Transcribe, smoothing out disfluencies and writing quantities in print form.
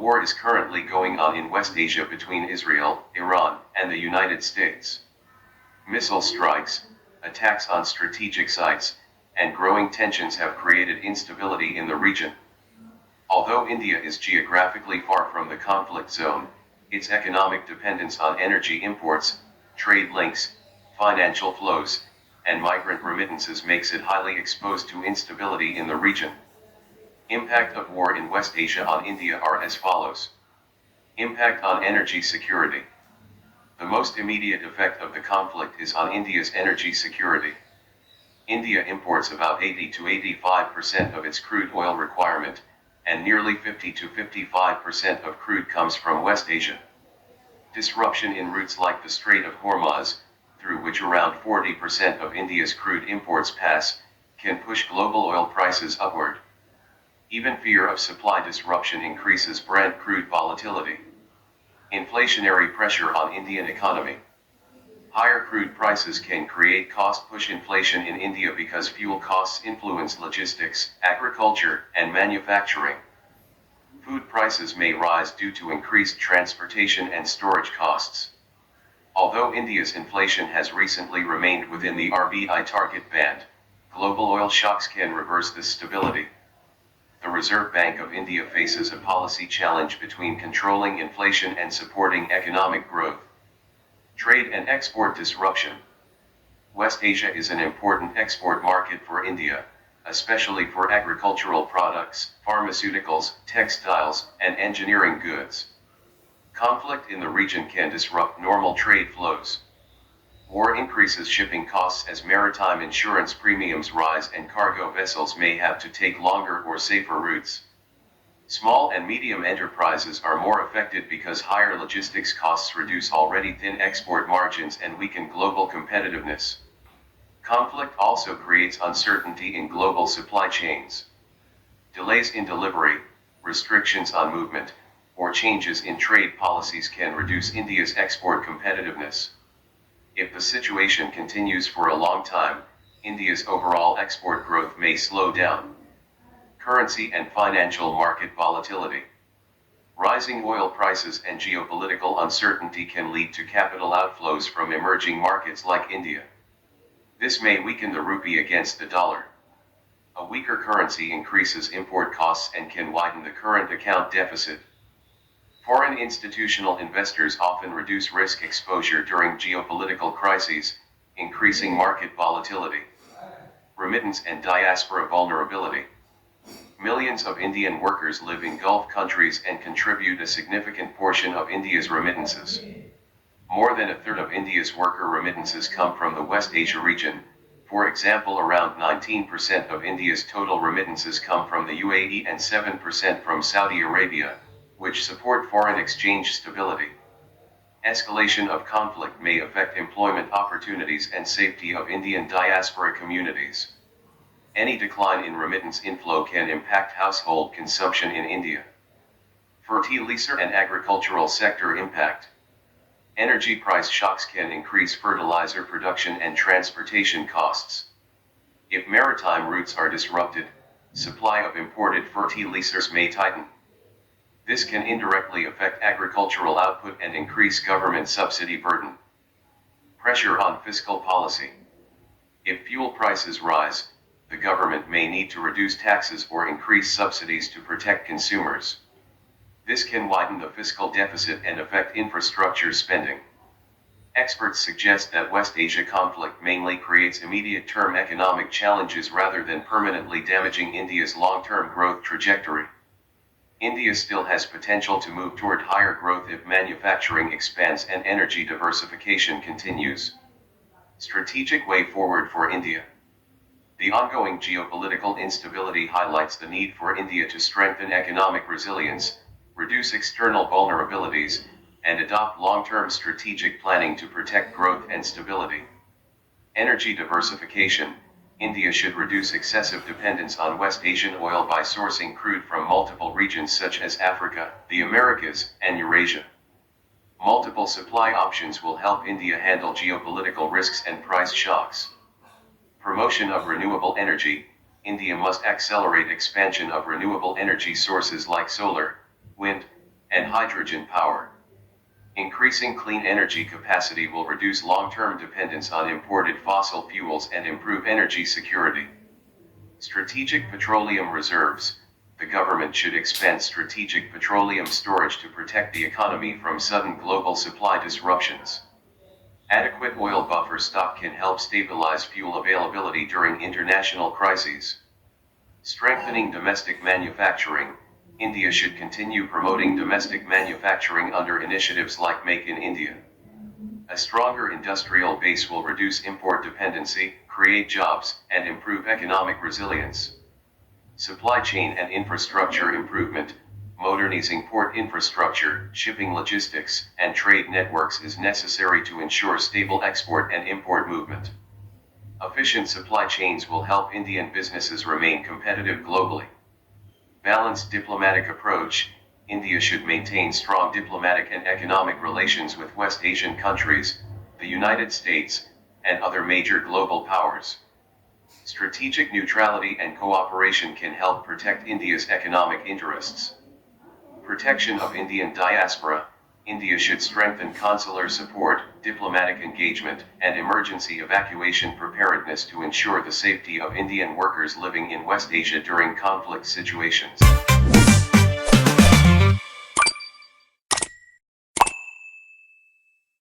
war is currently going on in West Asia between Israel, Iran, and the United States. Missile strikes, attacks on strategic sites, and growing tensions have created instability in the region. Although India is geographically far from the conflict zone, its economic dependence on energy imports, trade links, financial flows, and migrant remittances makes it highly exposed to instability in the region. Impact of war in West Asia on India are as follows. Impact on energy security. The most immediate effect of the conflict is on India's energy security. India imports about 80 to 85% of its crude oil requirement, and nearly 50 to 55% of crude comes from West Asia. Disruption in routes like the Strait of Hormuz, through which around 40% of India's crude imports pass, can push global oil prices upward. Even fear of supply disruption increases Brent crude volatility. Inflationary pressure on Indian economy. Higher crude prices can create cost-push inflation in India because fuel costs influence logistics, agriculture, and manufacturing. Food prices may rise due to increased transportation and storage costs. Although India's inflation has recently remained within the RBI target band, global oil shocks can reverse this stability. The Reserve Bank of India faces a policy challenge between controlling inflation and supporting economic growth. Trade and export disruption. West Asia is an important export market for India, especially for agricultural products, pharmaceuticals, textiles, and engineering goods. Conflict in the region can disrupt normal trade flows. War increases shipping costs as maritime insurance premiums rise and cargo vessels may have to take longer or safer routes. Small and medium enterprises are more affected because higher logistics costs reduce already thin export margins and weaken global competitiveness. Conflict also creates uncertainty in global supply chains. Delays in delivery, restrictions on movement, or changes in trade policies can reduce India's export competitiveness. If the situation continues for a long time, India's overall export growth may slow down. Currency and financial market volatility. Rising oil prices and geopolitical uncertainty can lead to capital outflows from emerging markets like India. This may weaken the rupee against the dollar. A weaker currency increases import costs and can widen the current account deficit. Foreign institutional investors often reduce risk exposure during geopolitical crises, increasing market volatility. Remittance and diaspora vulnerability. Millions of Indian workers live in Gulf countries and contribute a significant portion of India's remittances. More than a third of India's worker remittances come from the West Asia region. For example, around 19% of India's total remittances come from the UAE and 7% from Saudi Arabia, which support foreign exchange stability. Escalation of conflict may affect employment opportunities and safety of Indian diaspora communities. Any decline in remittance inflow can impact household consumption in India. Fertilizer and agricultural sector impact. Energy price shocks can increase fertilizer production and transportation costs. If maritime routes are disrupted, supply of imported fertilizers may tighten. This can indirectly affect agricultural output and increase government subsidy burden. Pressure on fiscal policy. If fuel prices rise, the government may need to reduce taxes or increase subsidies to protect consumers. This can widen the fiscal deficit and affect infrastructure spending. Experts suggest that West Asia conflict mainly creates immediate-term economic challenges rather than permanently damaging India's long-term growth trajectory. India still has potential to move toward higher growth if manufacturing expands and energy diversification continues. Strategic way forward for India. The ongoing geopolitical instability highlights the need for India to strengthen economic resilience, reduce external vulnerabilities, and adopt long-term strategic planning to protect growth and stability. Energy diversification. India should reduce excessive dependence on West Asian oil by sourcing crude from multiple regions such as Africa, the Americas, and Eurasia. Multiple supply options will help India handle geopolitical risks and price shocks. Promotion of renewable energy. India must accelerate expansion of renewable energy sources like solar, wind, hydrogen power. Increasing clean energy capacity will reduce long-term dependence on imported fossil fuels and improve energy security. Strategic petroleum reserves. The government should expand strategic petroleum storage to protect the economy from sudden global supply disruptions. Adequate oil buffer stock can help stabilize fuel availability during international crises. Strengthening domestic manufacturing. India should continue promoting domestic manufacturing under initiatives like Make in India. A stronger industrial base will reduce import dependency, create jobs, and improve economic resilience. Supply chain and infrastructure improvement. Modernizing port infrastructure, shipping logistics, and trade networks is necessary to ensure stable export and import movement. Efficient supply chains will help Indian businesses remain competitive globally. Balanced diplomatic approach. India should maintain strong diplomatic and economic relations with West Asian countries, the United States, and other major global powers. Strategic neutrality and cooperation can help protect India's economic interests. Protection of Indian diaspora. India should strengthen consular support, diplomatic engagement, and emergency evacuation preparedness to ensure the safety of Indian workers living in West Asia during conflict situations.